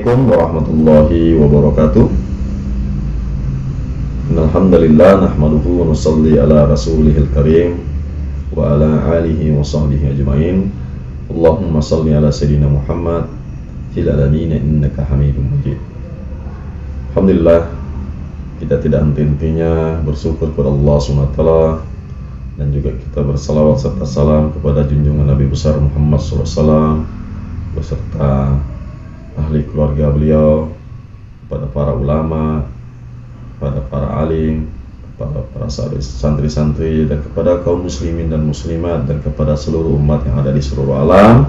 Assalamualaikum warahmatullahi wabarakatuh. Alhamdulillah nahmaduhu wa nusalli ala rasulihil karim wa ala alihi wa sahbihi ajma'in. Allahumma salli ala sayyidina Muhammad fil alamin innaka Hamidum Majid. Alhamdulillah, kita tidak henti-hentinya bersyukur kepada Allah SWT, dan juga kita bersalawat serta salam kepada junjungan Nabi besar Muhammad SAW beserta ahli keluarga beliau, kepada para ulama, kepada para alim, kepada para santri-santri, dan kepada kaum muslimin dan muslimat, dan kepada seluruh umat yang ada di seluruh alam.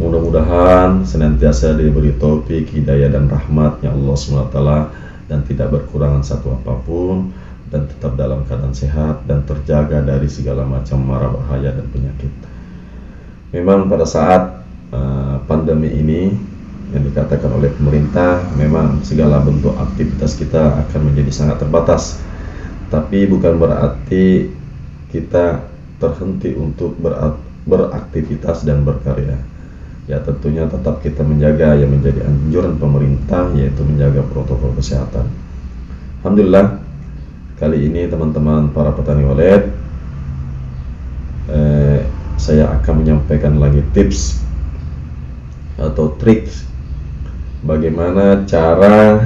Mudah-mudahan senantiasa diberi taufik, hidayah dan rahmatnya Allah SWT, dan tidak berkurangan satu apapun, dan tetap dalam keadaan sehat dan terjaga dari segala macam mara bahaya dan penyakit. Memang pada saat pandemi ini yang dikatakan oleh pemerintah, memang segala bentuk aktivitas kita akan menjadi sangat terbatas. Tapi bukan berarti kita terhenti untuk beraktivitas dan berkarya. Ya, tentunya tetap kita menjaga yang menjadi anjuran pemerintah, yaitu menjaga protokol kesehatan. Alhamdulillah, kali ini teman-teman para petani walet, saya akan menyampaikan lagi tips atau trik bagaimana cara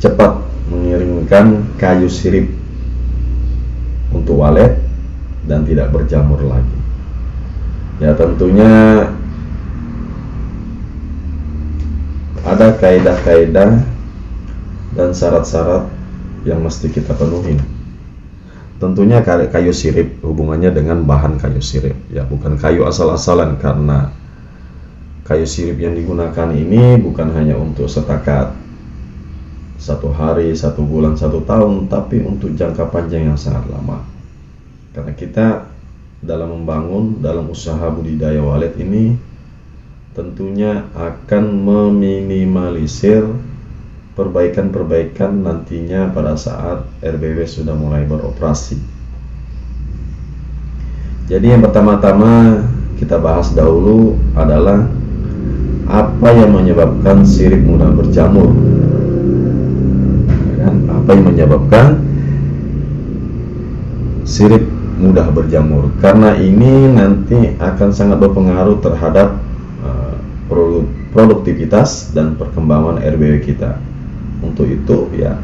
cepat mengiringkan kayu sirip untuk walet dan tidak berjamur lagi. Ya, tentunya ada kaidah-kaidah dan syarat-syarat yang mesti kita penuhi. Tentunya kayu sirip hubungannya dengan bahan kayu sirip, ya bukan kayu asal-asalan, karena kayu sirip yang digunakan ini bukan hanya untuk setakat 1 hari, 1 bulan, 1 tahun, tapi untuk jangka panjang yang sangat lama. Karena kita dalam membangun, dalam usaha budidaya walet ini tentunya akan meminimalisir perbaikan-perbaikan nantinya pada saat RBW sudah mulai beroperasi. Jadi yang pertama-tama kita bahas dahulu adalah apa yang menyebabkan sirip mudah berjamur. Apa yang menyebabkan sirip mudah berjamur? Karena ini nanti akan sangat berpengaruh terhadap produktivitas dan perkembangan RBW kita. Untuk itu ya,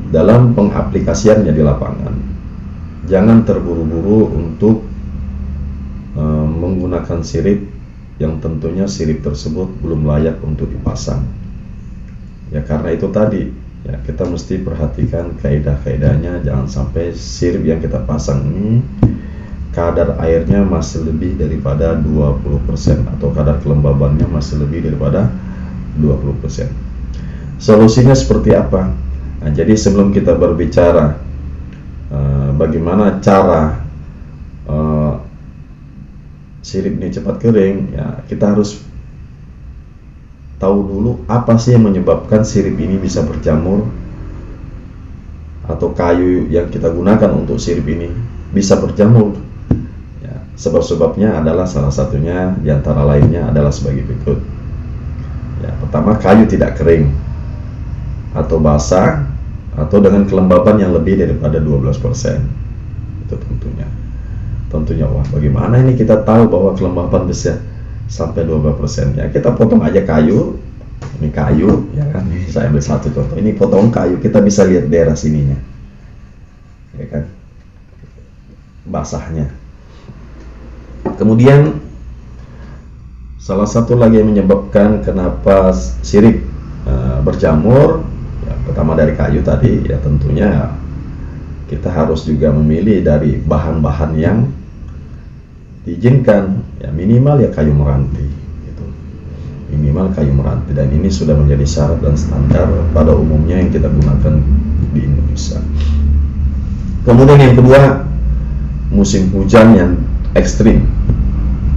dalam pengaplikasiannya di lapangan, jangan terburu-buru untuk menggunakan sirip yang tentunya sirip tersebut belum layak untuk dipasang. Ya, karena itu tadi ya, kita mesti perhatikan kaidah-kaidahnya. Jangan sampai sirip yang kita pasang ini kadar airnya masih lebih daripada 20% atau kadar kelembabannya masih lebih daripada 20%. Solusinya seperti apa? Nah, jadi sebelum kita berbicara bagaimana cara sirip ini cepat kering, ya kita harus tahu dulu apa sih yang menyebabkan sirip ini bisa berjamur, atau kayu yang kita gunakan untuk sirip ini bisa berjamur. Ya, sebab-sebabnya adalah salah satunya diantara lainnya adalah sebagai berikut. Ya, pertama, kayu tidak kering atau basah atau dengan kelembaban yang lebih daripada 12%. Itu tentunya wah, bagaimana ini kita tahu bahwa kelembaban bisa sampai 12%? Ya, kita potong aja kayu. Ini kayu, ya kan? Saya ambil satu contoh. Ini potong kayu, kita bisa lihat daerah sininya, ya kan, basahnya. Kemudian salah satu lagi yang menyebabkan kenapa sirip berjamur, ya, pertama dari kayu tadi, ya tentunya kita harus juga memilih dari bahan-bahan yang diizinkan, ya minimal ya kayu meranti gitu. Minimal kayu meranti, dan ini sudah menjadi syarat dan standar pada umumnya yang kita gunakan di Indonesia. Kemudian yang kedua, musim hujan yang ekstrim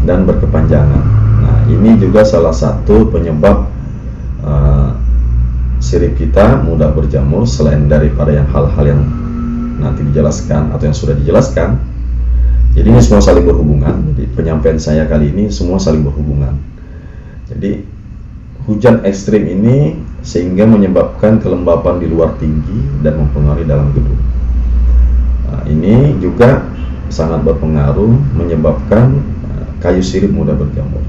dan berkepanjangan. Nah, ini juga salah satu penyebab sirip kita mudah berjamur, selain daripada yang hal-hal yang nanti dijelaskan atau yang sudah dijelaskan. Jadi ini semua saling berhubungan. Jadi penyampaian saya kali ini semua saling berhubungan. Jadi hujan ekstrim ini sehingga menyebabkan kelembapan di luar tinggi dan mempengaruhi dalam gedung. Nah, ini juga sangat berpengaruh menyebabkan kayu sirip mudah berjamur.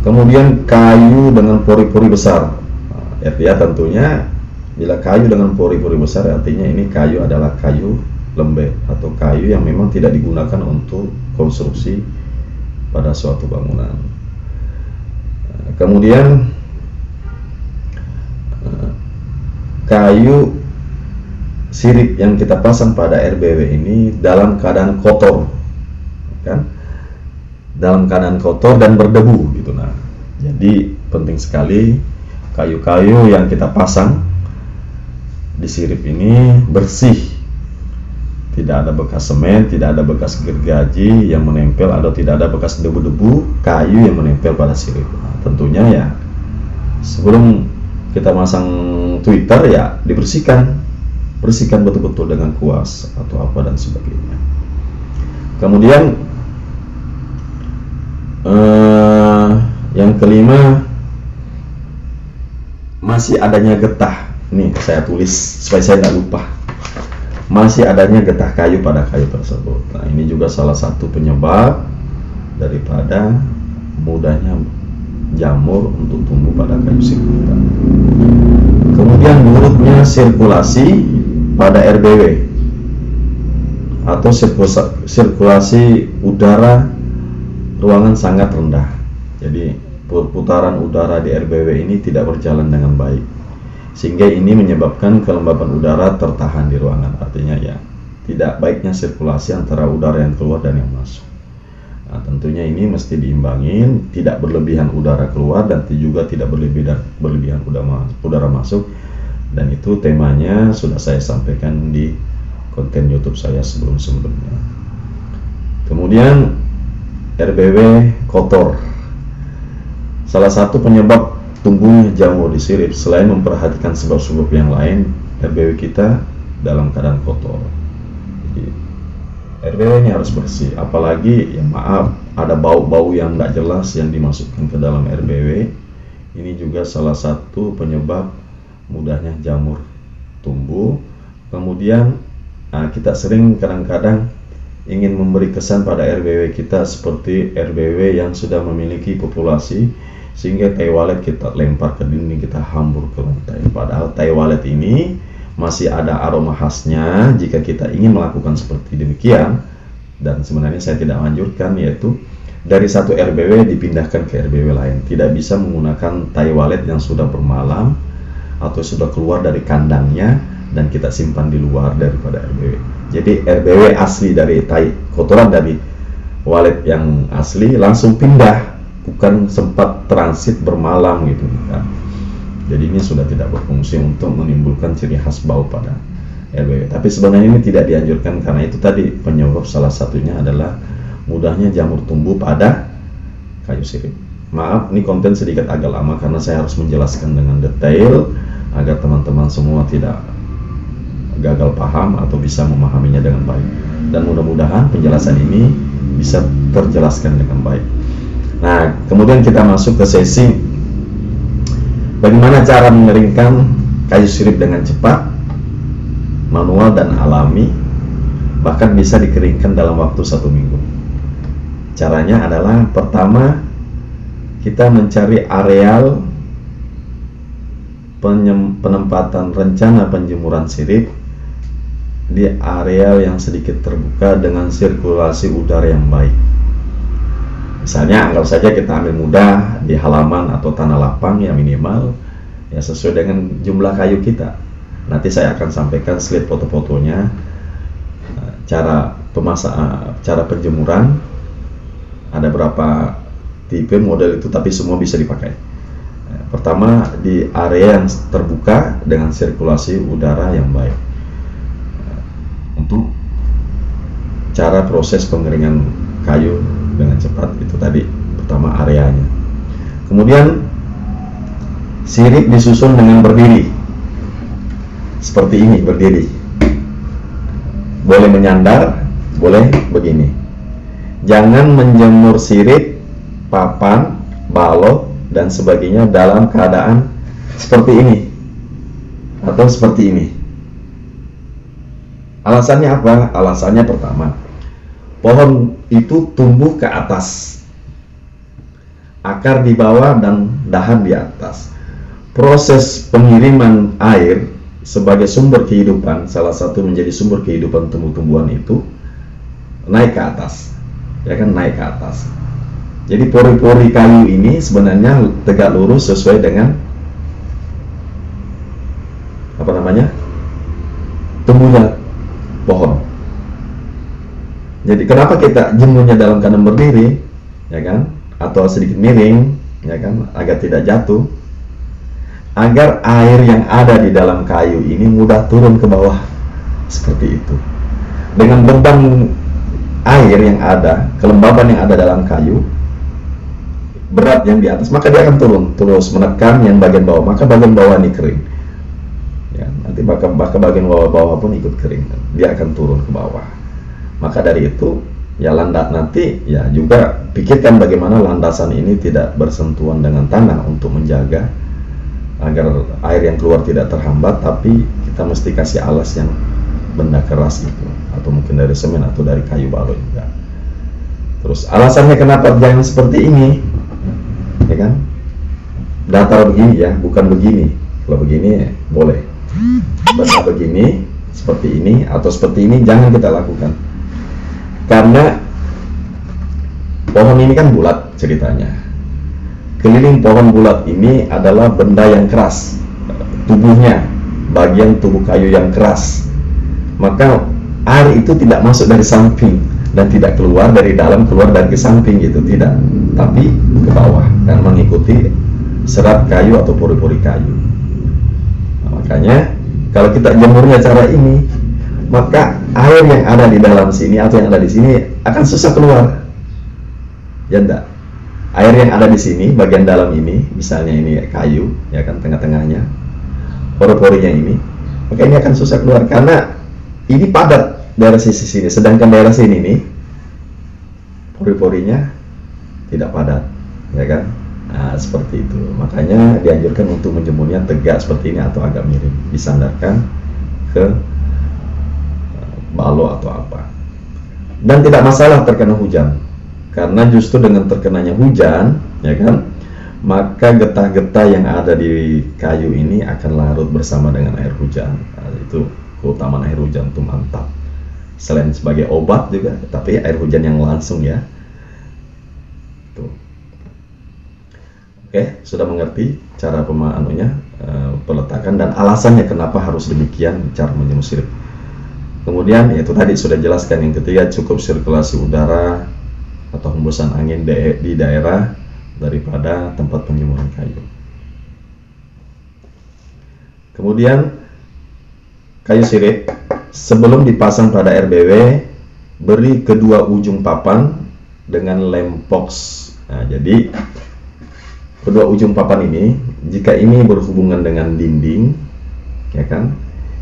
Kemudian kayu dengan pori-pori besar. Ya tentunya bila kayu dengan pori-pori besar artinya ini kayu adalah kayu lembek atau kayu yang memang tidak digunakan untuk konstruksi pada suatu bangunan. Kemudian kayu sirip yang kita pasang pada RBW ini dalam keadaan kotor, kan? Dalam keadaan kotor dan berdebu gitu. Nah, jadi penting sekali kayu-kayu yang kita pasang di sirip ini bersih, tidak ada bekas semen, tidak ada bekas gergaji yang menempel, atau tidak ada bekas debu-debu kayu yang menempel pada sirip. Nah, tentunya ya sebelum kita masang Twitter ya bersihkan betul-betul dengan kuas atau apa dan sebagainya. Kemudian yang kelima, masih adanya getah. Ini saya tulis supaya saya nggak lupa. Masih adanya getah kayu pada kayu tersebut. Nah, ini juga salah satu penyebab daripada mudahnya jamur untuk tumbuh pada kayu sirip kita. Kemudian buruknya sirkulasi pada RBW atau sirkulasi udara ruangan sangat rendah. Jadi perputaran udara di RBW ini tidak berjalan dengan baik, sehingga ini menyebabkan kelembapan udara tertahan di ruangan. Artinya ya tidak baiknya sirkulasi antara udara yang keluar dan yang masuk. Nah, tentunya ini mesti diimbangin, tidak berlebihan udara keluar dan juga tidak berlebihan udara masuk. Dan itu temanya sudah saya sampaikan di konten YouTube saya sebelumnya. Kemudian RBW kotor. Salah satu penyebab tumbuhnya jamur di sirip selain memperhatikan sebab-sebab yang lain, RBW kita dalam keadaan kotor. Jadi RBW ini harus bersih, apalagi ya maaf ada bau-bau yang tidak jelas yang dimasukkan ke dalam RBW. Ini juga salah satu penyebab mudahnya jamur tumbuh. Kemudian kita sering kadang-kadang ingin memberi kesan pada RBW kita seperti RBW yang sudah memiliki populasi, sehingga tai walet kita lempar ke dinding, kita hambur ke lantai. Padahal tai walet ini masih ada aroma khasnya jika kita ingin melakukan seperti demikian. Dan sebenarnya saya tidak anjurkan, yaitu dari satu RBW dipindahkan ke RBW lain. Tidak bisa menggunakan tai walet yang sudah bermalam atau sudah keluar dari kandangnya dan kita simpan di luar daripada RBW. Jadi RBW asli dari kotoran dari walet yang asli langsung pindah, bukan sempat transit bermalam gitu kan. Jadi ini sudah tidak berfungsi untuk menimbulkan ciri khas bau pada RBW. Tapi sebenarnya ini tidak dianjurkan karena itu tadi penyebab salah satunya adalah mudahnya jamur tumbuh pada kayu sirip. Maaf, ini konten sedikit agak lama karena saya harus menjelaskan dengan detail agar teman-teman semua tidak gagal paham atau bisa memahaminya dengan baik. Dan mudah-mudahan penjelasan ini bisa terjelaskan dengan baik. Nah, kemudian kita masuk ke sesi bagaimana cara mengeringkan kayu sirip dengan cepat, manual dan alami, bahkan bisa dikeringkan dalam waktu 1 minggu. Caranya adalah pertama, kita mencari areal penempatan rencana penjemuran sirip di areal yang sedikit terbuka dengan sirkulasi udara yang baik. Misalnya anggap saja kita ambil mudah di halaman atau tanah lapang yang minimal ya sesuai dengan jumlah kayu kita. Nanti saya akan sampaikan slide foto-fotonya, cara penjemuran, ada berapa tipe model itu, tapi semua bisa dipakai. Pertama di area yang terbuka dengan sirkulasi udara yang baik. Untuk cara proses pengeringan kayu dengan cepat itu tadi pertama areanya. Kemudian sirip disusun dengan berdiri seperti ini, berdiri, boleh menyandar, boleh begini. Jangan menjemur sirip, papan, balok dan sebagainya dalam keadaan seperti ini atau seperti ini. Alasannya apa? Alasannya pertama, pohon itu tumbuh ke atas, akar di bawah dan dahan di atas. Proses pengiriman air sebagai sumber kehidupan, salah satu menjadi sumber kehidupan tumbuh-tumbuhan itu naik ke atas, ya kan, naik ke atas. Jadi pori-pori kayu ini sebenarnya tegak lurus sesuai dengan apa namanya, tumbuhnya pohon. Jadi kenapa kita jemurnya dalam keadaan berdiri, ya kan, atau sedikit miring, ya kan, agar tidak jatuh, agar air yang ada di dalam kayu ini mudah turun ke bawah seperti itu. Dengan beban air yang ada, kelembaban yang ada dalam kayu, berat yang di atas, maka dia akan turun terus menekan yang bagian bawah, maka bagian bawah ini kering. Ya, nanti bahkan bagian bawah pun ikut kering, dia akan turun ke bawah. Maka dari itu, ya nanti ya juga pikirkan bagaimana landasan ini tidak bersentuhan dengan tanah untuk menjaga agar air yang keluar tidak terhambat, tapi kita mesti kasih alas yang benda keras itu, atau mungkin dari semen atau dari kayu balok juga. Terus alasannya kenapa jangan seperti ini, ya kan, datar begini ya, bukan begini. Kalau begini boleh, benda begini seperti ini atau seperti ini jangan kita lakukan, karena pohon ini kan bulat ceritanya. Keliling pohon bulat ini adalah benda yang keras, tubuhnya, bagian tubuh kayu yang keras. Maka air itu tidak masuk dari samping dan tidak keluar dari dalam, keluar dari samping gitu, tidak, tapi ke bawah dan mengikuti serat kayu atau pori-pori kayu. Nah, makanya kalau kita jemurnya cara ini, maka air yang ada di dalam sini atau yang ada di sini akan susah keluar, ya enggak? Air yang ada di sini, bagian dalam ini, misalnya ini kayu, ya kan, tengah-tengahnya, pori-porinya ini, maka ini akan susah keluar karena ini padat daerah sisi sini, sedangkan daerah sini nih pori-porinya tidak padat, ya kan? Nah, seperti itu. Makanya dianjurkan untuk menjemurnya tegak seperti ini atau agak miring, disandarkan ke balok atau apa. Dan tidak masalah terkena hujan, karena justru dengan terkenanya hujan, ya kan, maka getah-getah yang ada di kayu ini akan larut bersama dengan air hujan. Nah, itu keutamaan air hujan itu mantap. Selain sebagai obat juga, tapi air hujan yang langsung ya. Tuh. Oke, sudah mengerti cara peletakan dan alasannya kenapa harus demikian cara menjemur sirip. Kemudian itu tadi sudah jelaskan. Yang ketiga, cukup sirkulasi udara atau hembusan angin di daerah daripada tempat penjemuran kayu. Kemudian kayu sirip sebelum dipasang pada RBW, beri kedua ujung papan dengan lem box. Nah, jadi kedua ujung papan ini, jika ini berhubungan dengan dinding, ya kan,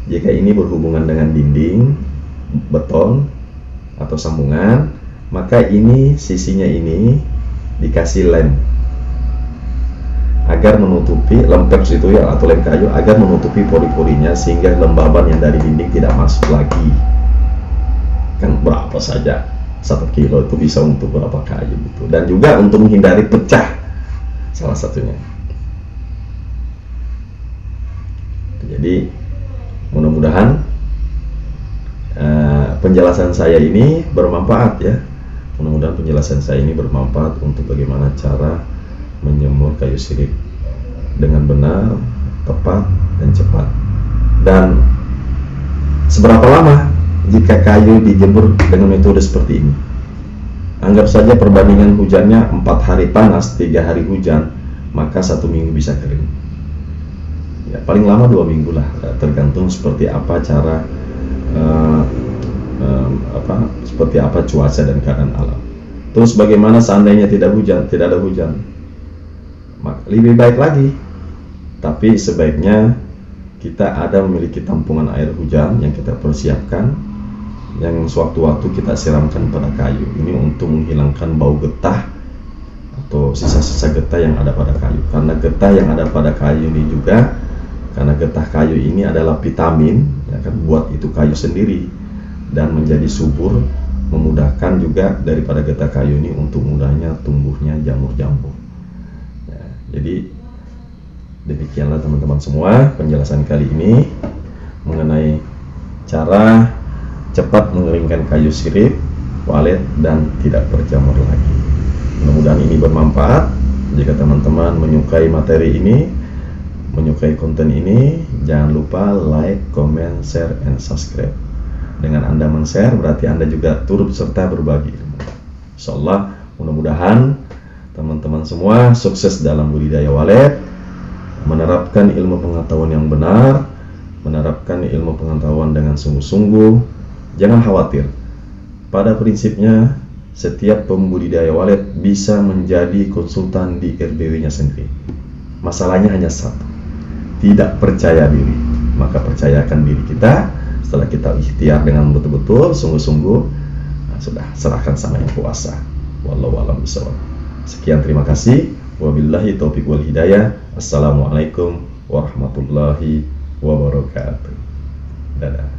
jika ini berhubungan dengan dinding beton atau sambungan, maka ini sisinya ini dikasih lem agar menutupi lempex itu ya, atau lem kayu, agar menutupi pori-porinya sehingga lembaban yang dari dinding tidak masuk lagi. Kan berapa saja 1 kilo itu bisa untuk berapa kayu gitu, dan juga untuk menghindari pecah salah satunya. Jadi mudah-mudahan penjelasan saya ini bermanfaat ya. Mudah-mudahan penjelasan saya ini bermanfaat untuk bagaimana cara menjemur kayu sirip dengan benar, tepat, dan cepat. Dan seberapa lama jika kayu dijemur dengan metode seperti ini? Anggap saja perbandingan hujannya 4 hari panas, 3 hari hujan, maka 1 minggu bisa kering. Ya, paling lama 2 minggu lah, tergantung seperti apa cara seperti apa cuaca dan keadaan alam. Terus bagaimana seandainya tidak ada hujan? Lebih baik lagi, tapi sebaiknya kita memiliki tampungan air hujan yang kita persiapkan, yang sewaktu-waktu kita siramkan pada kayu ini untuk menghilangkan bau getah atau sisa-sisa getah yang ada pada kayu. Karena getah yang ada pada kayu ini juga, karena getah kayu ini adalah vitamin, ya kan, buat itu kayu sendiri dan menjadi subur, memudahkan juga daripada getah kayu ini untuk mudahnya tumbuhnya jamur-jamur. Ya, jadi demikianlah teman-teman semua penjelasan kali ini mengenai cara cepat mengeringkan kayu sirip, walet, dan tidak berjamur lagi. Mudah-mudahan ini bermanfaat. Jika teman-teman menyukai materi ini, menyukai konten ini, jangan lupa like, comment, share, and subscribe. Dengan Anda men-share berarti Anda juga turut serta berbagi ilmu. Insyaallah, mudah-mudahan teman-teman semua sukses dalam budidaya walet, menerapkan ilmu pengetahuan yang benar, menerapkan ilmu pengetahuan dengan sungguh-sungguh. Jangan khawatir. Pada prinsipnya, setiap pembudidaya walet bisa menjadi konsultan di RBW-nya sendiri. Masalahnya hanya satu, tidak percaya diri. Maka percayakan diri kita. Setelah kita ikhtiar dengan betul-betul sungguh-sungguh, sudah serahkan sama yang kuasa. Wallahu a'lam bishawab. Sekian, terima kasih. Wabillahi taufiq wal hidayah. Assalamualaikum warahmatullahi wabarakatuh. Dadah.